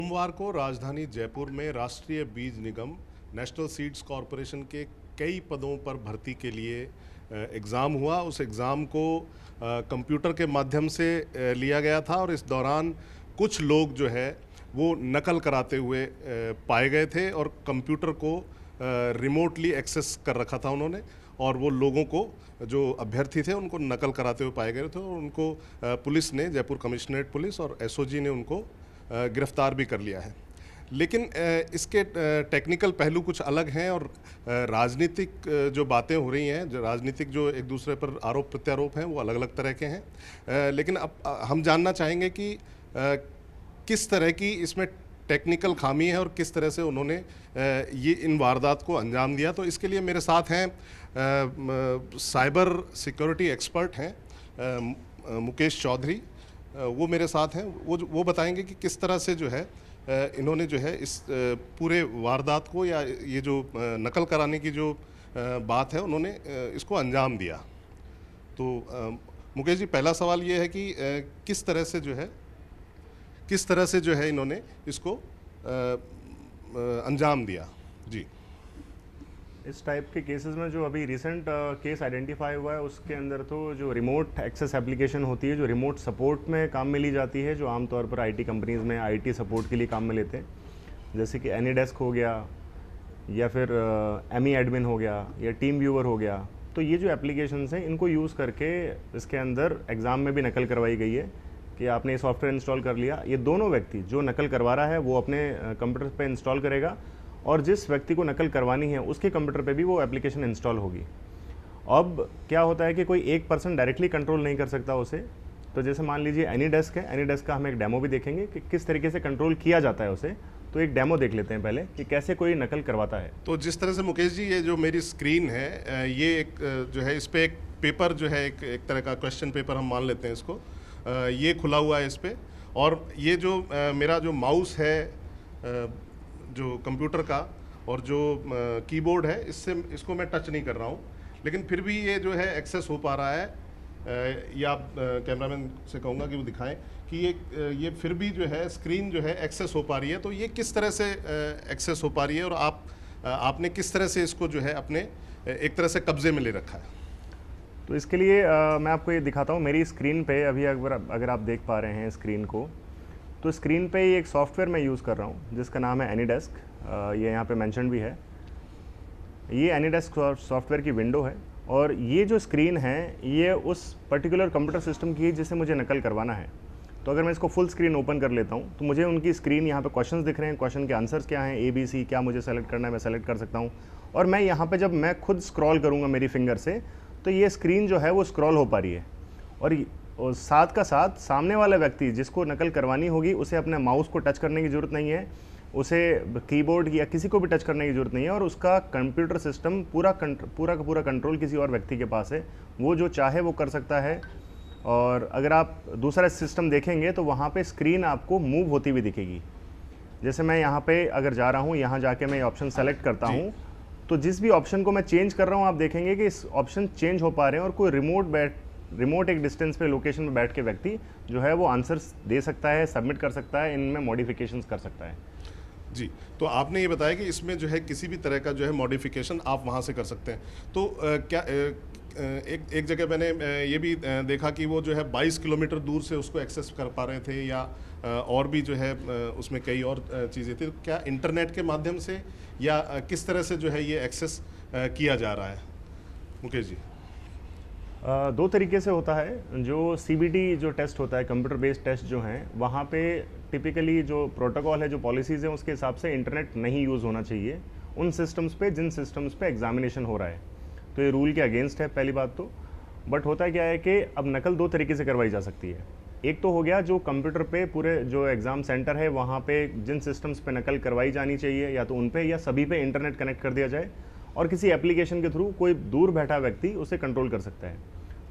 सोमवार को राजधानी जयपुर में राष्ट्रीय बीज निगम नेशनल सीड्स कॉरपोरेशन के कई पदों पर भर्ती के लिए एग्ज़ाम हुआ। उस एग्ज़ाम को कंप्यूटर के माध्यम से लिया गया था और इस दौरान कुछ लोग जो है वो नकल कराते हुए पाए गए थे और कंप्यूटर को रिमोटली एक्सेस कर रखा था उन्होंने, और वो लोगों को, जो अभ्यर्थी थे, उनको नकल कराते हुए पाए गए थे और उनको पुलिस ने, जयपुर कमिश्नरेट पुलिस और एसओजी ने उनको गिरफ्तार भी कर लिया है। लेकिन इसके टेक्निकल पहलू कुछ अलग हैं और राजनीतिक जो बातें हो रही हैं, जो राजनीतिक जो एक दूसरे पर आरोप प्रत्यारोप हैं, वो अलग अलग तरह के हैं। लेकिन अब हम जानना चाहेंगे कि किस तरह की इसमें टेक्निकल खामी है और किस तरह से उन्होंने ये इन वारदात को अंजाम दिया। तो इसके लिए मेरे साथ हैं साइबर सिक्योरिटी एक्सपर्ट हैं मुकेश चौधरी, वो मेरे साथ हैं। वो बताएंगे कि किस तरह से जो है इन्होंने जो है इस पूरे वारदात को, या ये जो नकल कराने की जो बात है, उन्होंने इसको अंजाम दिया। तो मुकेश जी, पहला सवाल ये है कि किस तरह से जो है इन्होंने इसको अंजाम दिया। जी, इस टाइप के केसेस में जो अभी रिसेंट केस आइडेंटिफाई हुआ है, उसके अंदर तो जो रिमोट एक्सेस एप्लीकेशन होती है, जो रिमोट सपोर्ट में काम में ली जाती है, जो आमतौर पर आईटी कंपनीज़ में आईटी सपोर्ट के लिए काम में लेते हैं, जैसे कि एनीडेस्क हो गया या फिर एमी एडमिन हो गया या टीम व्यूअर हो गया। तो ये जो एप्लीकेशंस हैं, इनको यूज़ करके इसके अंदर एग्ज़ाम में भी नकल करवाई गई है कि आपने ये सॉफ्टवेयर इंस्टॉल कर लिया। ये दोनों व्यक्ति, जो नकल करवा रहा है वो अपने कंप्यूटर पर इंस्टॉल करेगा और जिस व्यक्ति को नकल करवानी है उसके कंप्यूटर पे भी वो एप्लीकेशन इंस्टॉल होगी। अब क्या होता है कि कोई एक पर्सन डायरेक्टली कंट्रोल नहीं कर सकता उसे। तो जैसे मान लीजिए एनीडेस्क है, एनीडेस्क का हम एक डेमो भी देखेंगे कि किस तरीके से कंट्रोल किया जाता है उसे। तो एक डेमो देख लेते हैं पहले कि कैसे कोई नकल करवाता है। तो जिस तरह से मुकेश जी, ये जो मेरी स्क्रीन है, ये एक जो है, इस पर एक पेपर जो है, एक तरह का क्वेश्चन पेपर हम मान लेते हैं इसको, ये खुला हुआ है इस पर। और ये जो मेरा जो माउस है जो कंप्यूटर का, और जो कीबोर्ड है, इसको मैं टच नहीं कर रहा हूँ, लेकिन फिर भी ये जो है एक्सेस हो पा रहा है। या आप कैमरामैन से कहूँगा कि वो दिखाएं कि ये फिर भी जो है स्क्रीन जो है एक्सेस हो पा रही है। तो ये किस तरह से एक्सेस हो पा रही है और आपने किस तरह से इसको जो है अपने एक तरह से कब्जे में ले रखा है? तो इसके लिए मैं आपको ये दिखाता हूँ। मेरी स्क्रीन पे अभी अगर आप देख पा रहे हैं स्क्रीन को, तो स्क्रीन पे ये एक सॉफ्टवेयर मैं यूज़ कर रहा हूँ जिसका नाम है एनीडेस्क। ये यहाँ पे मेंशन भी है। ये एनीडेस्क सॉफ्टवेयर की विंडो है और ये जो स्क्रीन है ये उस पर्टिकुलर कंप्यूटर सिस्टम की है जिसे मुझे नकल करवाना है। तो अगर मैं इसको फुल स्क्रीन ओपन कर लेता हूँ तो मुझे उनकी स्क्रीन, यहाँ पे क्वेश्चंस दिख रहे हैं, क्वेश्चन के आंसर्स क्या हैं, ABC, क्या मुझे सेलेक्ट करना है, मैं सेलेक्ट कर सकता हूँ। और मैं यहाँ पर जब मैं खुद स्क्रॉल करूँगा मेरी फिंगर से, तो ये स्क्रीन जो है वो स्क्रॉल हो पा रही है। और साथ का साथ सामने वाला व्यक्ति जिसको नकल करवानी होगी, उसे अपने माउस को टच करने की ज़रूरत नहीं है, उसे कीबोर्ड या किसी को भी टच करने की ज़रूरत नहीं है, और उसका कंप्यूटर सिस्टम पूरा का पूरा कंट्रोल किसी और व्यक्ति के पास है। वो जो चाहे वो कर सकता है। और अगर आप दूसरा सिस्टम देखेंगे तो वहाँ पे स्क्रीन आपको मूव होती हुई दिखेगी। जैसे मैं यहाँ पे अगर जा रहा हूँ, यहाँ जाके मैं ऑप्शन सेलेक्ट करता हूँ, तो जिस भी ऑप्शन को मैं चेंज कर रहा हूँ, आप देखेंगे कि इस ऑप्शन चेंज हो पा रहे हैं और कोई रिमोट एक डिस्टेंस पे, लोकेशन में बैठ के व्यक्ति जो है वो आंसर्स दे सकता है, सबमिट कर सकता है, इनमें मॉडिफिकेशंस कर सकता है। जी, तो आपने ये बताया कि इसमें जो है किसी भी तरह का जो है मॉडिफिकेशन आप वहाँ से कर सकते हैं। तो क्या एक जगह मैंने ये भी देखा कि वो जो है 22 किलोमीटर दूर से उसको एक्सेस कर पा रहे थे, या और भी जो है उसमें कई और चीज़ें थी। तो क्या इंटरनेट के माध्यम से या किस तरह से जो है ये एक्सेस किया जा रहा है, मुकेश जी? दो तरीके से होता है। जो CBT जो टेस्ट होता है, कंप्यूटर बेस्ड टेस्ट जो हैं, वहाँ पे टिपिकली जो प्रोटोकॉल है, जो पॉलिसीज़ हैं, उसके हिसाब से इंटरनेट नहीं यूज़ होना चाहिए उन सिस्टम्स पे जिन सिस्टम्स पे एग्जामिनेशन हो रहा है। तो ये रूल के अगेंस्ट है, पहली बात तो। बट होता क्या है कि अब नकल दो तरीके से करवाई जा सकती है। एक तो हो गया जो कंप्यूटर पे पूरे जो एग्ज़ाम सेंटर है वहाँ पे जिन सिस्टम्स पे नकल करवाई जानी चाहिए, या तो उन पे या सभी पे इंटरनेट कनेक्ट कर दिया जाए और किसी एप्लीकेशन के थ्रू कोई दूर बैठा व्यक्ति उसे कंट्रोल कर सकता है।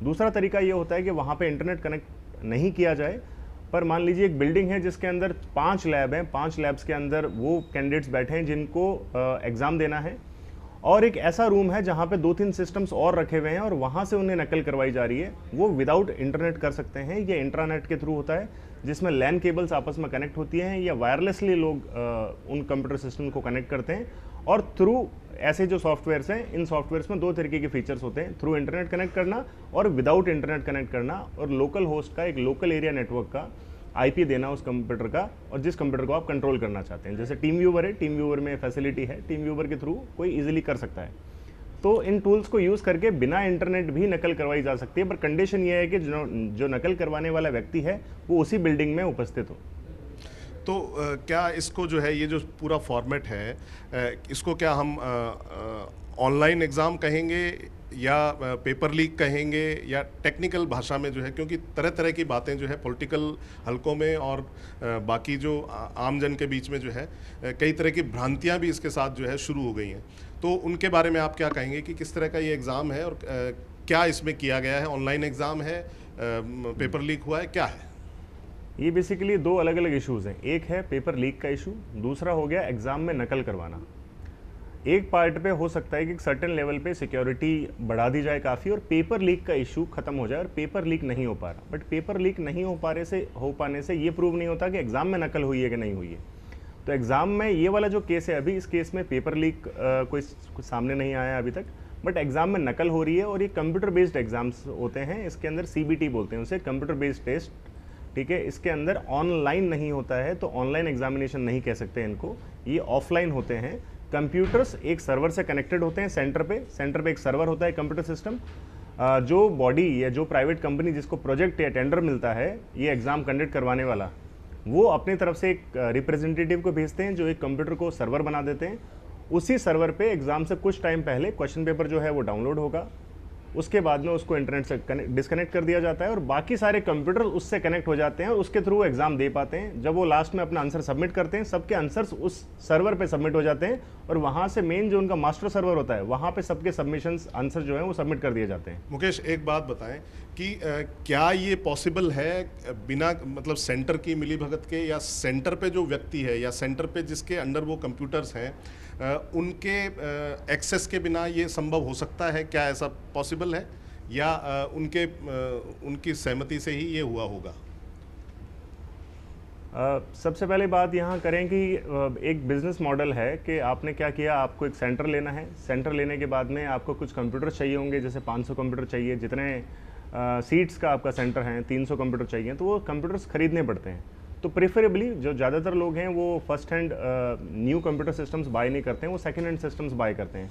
दूसरा तरीका ये होता है कि वहाँ पे इंटरनेट कनेक्ट नहीं किया जाए, पर मान लीजिए एक बिल्डिंग है जिसके अंदर 5 लैब हैं, 5 लैब्स के अंदर वो कैंडिडेट्स बैठे हैं जिनको एग्ज़ाम देना है, और एक ऐसा रूम है जहाँ पे 2-3 सिस्टम्स और रखे हुए हैं और वहाँ से उन्हें नकल करवाई जा रही है। वो विदाउट इंटरनेट कर सकते हैं, ये इंट्रानेट के थ्रू होता है। जिसमें लैन केबल्स आपस में कनेक्ट होती हैं या वायरलेसली लोग उन कंप्यूटर सिस्टम को कनेक्ट करते हैं। और थ्रू ऐसे जो सॉफ्टवेयर्स हैं, इन सॉफ्टवेयर्स में दो तरीके के फीचर्स होते हैं, थ्रू इंटरनेट कनेक्ट करना और विदाउट इंटरनेट कनेक्ट करना, और लोकल होस्ट का एक लोकल एरिया नेटवर्क का आईपी देना उस कंप्यूटर का, और जिस कंप्यूटर को आप कंट्रोल करना चाहते हैं। जैसे टीम व्यूवर है, टीम व्यूवर में फैसिलिटी है, टीम व्यूवर के थ्रू कोई इजीली कर सकता है। तो इन टूल्स को यूज़ करके बिना इंटरनेट भी नकल करवाई जा सकती है, पर कंडीशन ये है कि जो नकल करवाने वाला व्यक्ति है वो उसी बिल्डिंग में उपस्थित हो। तो क्या इसको जो है, ये जो पूरा फॉर्मेट है, इसको क्या हम ऑनलाइन एग्ज़ाम कहेंगे या पेपर लीक कहेंगे या टेक्निकल भाषा में जो है, क्योंकि तरह तरह की बातें जो है पॉलिटिकल हलकों में और बाकी जो आम जन के बीच में जो है कई तरह की भ्रांतियां भी इसके साथ जो है शुरू हो गई हैं। तो उनके बारे में आप क्या कहेंगे कि किस तरह का ये एग्ज़ाम है और क्या इसमें किया गया है? ऑनलाइन एग्ज़ाम है, पेपर लीक हुआ है, क्या है? ये बेसिकली दो अलग अलग इश्यूज़ हैं। एक है पेपर लीक का इशू, दूसरा हो गया एग्ज़ाम में नकल करवाना। एक पार्ट पे हो सकता है कि सर्टेन लेवल पे सिक्योरिटी बढ़ा दी जाए काफ़ी, और पेपर लीक का इशू खत्म हो जाए, और पेपर लीक नहीं हो पा रहा। बट पेपर लीक नहीं हो पाने से ये प्रूव नहीं होता कि एग्ज़ाम में नकल हुई है कि नहीं हुई है। तो एग्ज़ाम में ये वाला जो केस है अभी, इस केस में पेपर लीक कोई सामने नहीं आया अभी तक, बट एग्ज़ाम में नकल हो रही है। और ये कंप्यूटर बेस्ड एग्ज़ाम्स होते हैं, इसके अंदर CBT बोलते हैं उसे, कंप्यूटर बेस्ड टेस्ट, ठीक है। इसके अंदर ऑनलाइन नहीं होता है, तो ऑनलाइन एग्जामिनेशन नहीं कह सकते इनको, ये ऑफलाइन होते हैं। कंप्यूटर्स एक सर्वर से कनेक्टेड होते हैं सेंटर पे एक सर्वर होता है, कंप्यूटर सिस्टम। जो बॉडी या जो प्राइवेट कंपनी जिसको प्रोजेक्ट या टेंडर मिलता है ये एग्ज़ाम कंडक्ट करवाने वाला, वो अपनी तरफ से एक रिप्रेजेंटेटिव को भेजते हैं जो एक कंप्यूटर को सर्वर बना देते हैं। उसी सर्वर पे एग्ज़ाम से कुछ टाइम पहले क्वेश्चन पेपर जो है वो डाउनलोड होगा, उसके बाद में उसको इंटरनेट से डिस्कनेक्ट कर दिया जाता है और बाकी सारे कंप्यूटर उससे कनेक्ट हो जाते हैं और उसके थ्रू एग्जाम दे पाते हैं। जब वो लास्ट में अपना आंसर सबमिट करते हैं, सबके आंसर्स उस सर्वर पे सबमिट हो जाते हैं और वहाँ से मेन जो उनका मास्टर सर्वर होता है वहाँ पे सबके सबमिशंस आंसर जो है वो सबमिट कर दिए जाते हैं। मुकेश, एक बात बताएं कि क्या ये पॉसिबल है बिना मतलब सेंटर की मिलीभगत के, या सेंटर पे जो व्यक्ति है या सेंटर पे जिसके अंडर वो कंप्यूटर्स हैं उनके एक्सेस के बिना ये संभव हो सकता है? क्या ऐसा पॉसिबल है या उनकी सहमति से ही ये हुआ होगा? सबसे पहले बात यहाँ करें कि एक बिज़नेस मॉडल है कि आपने क्या किया, आपको एक सेंटर लेना है। सेंटर लेने के बाद में आपको कुछ कंप्यूटर चाहिए होंगे, जैसे 500 कंप्यूटर चाहिए, जितने सीट्स का आपका सेंटर है 300 कंप्यूटर चाहिए, तो वो कंप्यूटर्स खरीदने पड़ते हैं। तो प्रेफरेबली जो ज़्यादातर लोग हैं वो first hand new computer systems buy नहीं करते हैं, वो सेकेंड हैंड सिस्टम्स बाय करते हैं।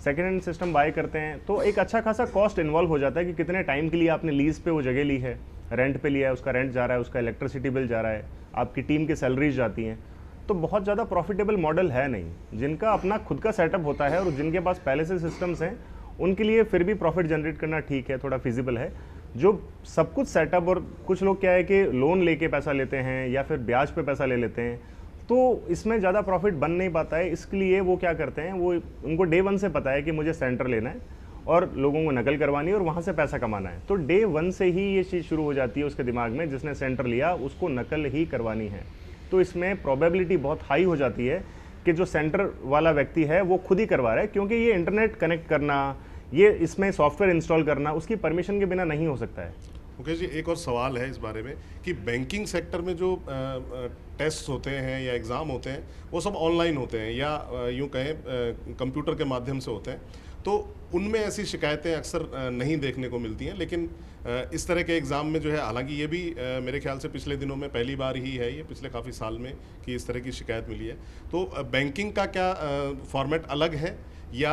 सेकेंड हैंड सिस्टम बाय करते हैं तो एक अच्छा खासा कॉस्ट इन्वॉल्व हो जाता है कि कितने टाइम के लिए आपने लीज़ पे वो जगह ली है, रेंट पे लिया है, उसका रेंट जा रहा है, उसका इलेक्ट्रिसिटी बिल जा रहा है, आपकी टीम की सैलरीज जाती हैं। तो बहुत ज़्यादा प्रॉफिटेबल मॉडल है नहीं। जिनका अपना खुद का सेटअप होता है और जिनके पास पहले से सिस्टम्स हैं उनके लिए फिर भी प्रॉफिट जनरेट करना ठीक है, थोड़ा फिजिबल है। जो सब कुछ सेटअप, और कुछ लोग क्या है कि लोन लेके पैसा लेते हैं या फिर ब्याज पे पैसा ले लेते हैं, तो इसमें ज़्यादा प्रॉफिट बन नहीं पाता है। इसके लिए वो क्या करते हैं, वो उनको डे 1 से पता है कि मुझे सेंटर लेना है और लोगों को नकल करवानी है और वहाँ से पैसा कमाना है। तो डे 1 से ही ये चीज़ शुरू हो जाती है उसके दिमाग में, जिसने सेंटर लिया उसको नकल ही करवानी है। तो इसमें प्रोबेबिलिटी बहुत हाई हो जाती है कि जो सेंटर वाला व्यक्ति है वो खुद ही करवा रहा है, क्योंकि ये इंटरनेट कनेक्ट करना, ये इसमें सॉफ्टवेयर इंस्टॉल करना उसकी परमिशन के बिना नहीं हो सकता है। मुकेश जी, एक और सवाल है इस बारे में कि बैंकिंग सेक्टर में जो टेस्ट होते हैं या एग्ज़ाम होते हैं वो सब ऑनलाइन होते हैं या यूँ कहें कंप्यूटर के माध्यम से होते हैं, तो उनमें ऐसी शिकायतें अक्सर नहीं देखने को मिलती हैं। लेकिन इस तरह के एग्ज़ाम में जो है, हालांकि ये भी मेरे ख्याल से पिछले दिनों में पहली बार ही है, ये पिछले काफ़ी साल में कि इस तरह की शिकायत मिली है। तो बैंकिंग का क्या फॉर्मेट अलग है या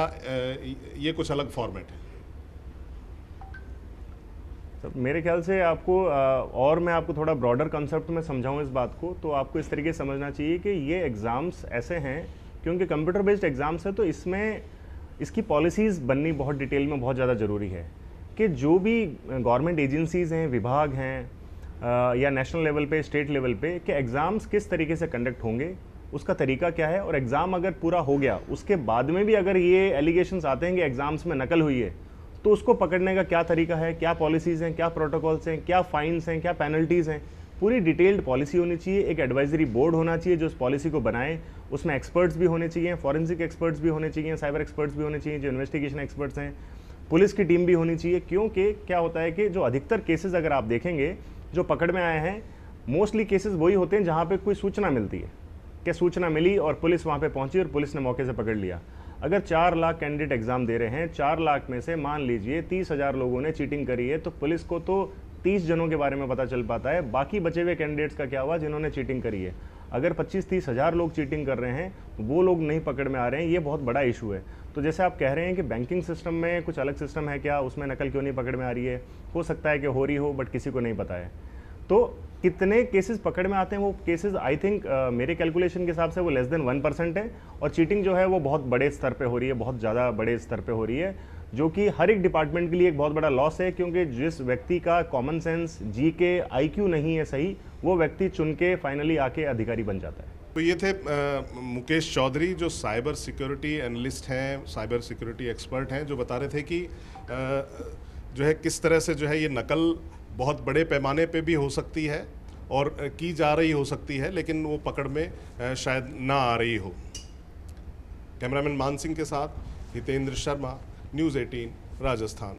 ये कुछ अलग फॉर्मेट है? मेरे ख्याल से आपको और मैं आपको थोड़ा ब्रॉडर कंसेप्ट में समझाऊं इस बात को, तो आपको इस तरीके से समझना चाहिए कि ये एग्ज़ाम्स ऐसे हैं क्योंकि कंप्यूटर बेस्ड एग्ज़ाम्स है, तो इसमें इसकी पॉलिसीज़ बननी बहुत डिटेल में बहुत ज़्यादा ज़रूरी है कि जो भी गवर्नमेंट एजेंसीज़ हैं, विभाग हैं या नेशनल लेवल पे, स्टेट लेवल पे, कि एग्ज़ाम्स किस तरीके से कंडक्ट होंगे, उसका तरीका क्या है। और एग्ज़ाम अगर पूरा हो गया उसके बाद में भी अगर ये एलिगेशंस आते हैं कि एग्ज़ाम्स में नकल हुई है, तो उसको पकड़ने का क्या तरीका है, क्या पॉलिसीज़ हैं, क्या प्रोटोकॉल्स हैं, क्या फ़ाइन्स हैं, क्या पेनल्टीज़ हैं, पूरी डिटेल्ड पॉलिसी होनी चाहिए। एक एडवाइजरी बोर्ड होना चाहिए जो उस पॉलिसी को बनाए, उसमें एक्सपर्ट्स भी होने चाहिए, फॉरेंसिक एक्सपर्ट्स भी होने चाहिए, साइबर एक्सपर्ट्स भी होने चाहिए, जो इन्वेस्टिगेशन एक्सपर्ट्स हैं, पुलिस की टीम भी होनी चाहिए। क्योंकि क्या होता है कि जो अधिकतर केसेस अगर आप देखेंगे जो पकड़ में आए हैं, मोस्टली केसेस वही होते हैं जहाँ पे कोई सूचना मिलती है कि सूचना मिली और पुलिस वहाँ पे पहुंची और पुलिस ने मौके से पकड़ लिया। अगर 4 लाख कैंडिडेट एग्जाम दे रहे हैं, 4 लाख में से मान लीजिए 30,000 लोगों ने चीटिंग करी है, तो पुलिस को तो 30 जनों के बारे में पता चल पाता है, बाकी बचे हुए कैंडिडेट्स का क्या हुआ जिन्होंने चीटिंग करी है। अगर 25-30 हज़ार लोग चीटिंग कर रहे हैं तो वो लोग नहीं पकड़ में आ रहे हैं, ये बहुत बड़ा इशू है। तो जैसे आप कह रहे हैं कि बैंकिंग सिस्टम में कुछ अलग सिस्टम है क्या, उसमें नकल क्यों नहीं पकड़ में आ रही है, हो सकता है कि हो रही हो बट किसी को नहीं पता है। तो कितने केसेस पकड़ में आते हैं, वो केसेस आई थिंक मेरे कैलकुलेशन के हिसाब से वो लेस देन 1% है, और चीटिंग जो है वो बहुत बड़े स्तर पे हो रही है, बहुत ज़्यादा बड़े स्तर पे हो रही है, जो कि हर एक डिपार्टमेंट के लिए एक बहुत बड़ा लॉस है, क्योंकि जिस व्यक्ति का कॉमन सेंस, जीके, आईक्यू नहीं है सही, वो व्यक्ति चुन के फाइनली आके अधिकारी बन जाता है। तो ये थे मुकेश चौधरी, जो साइबर सिक्योरिटी एनालिस्ट हैं, साइबर सिक्योरिटी एक्सपर्ट हैं, जो बता रहे थे कि जो है किस तरह से जो है ये नकल बहुत बड़े पैमाने पे भी हो सकती है और की जा रही हो सकती है, लेकिन वो पकड़ में शायद ना आ रही हो। कैमरामैन मान सिंह के साथ हितेंद्र शर्मा, न्यूज़ 18 राजस्थान।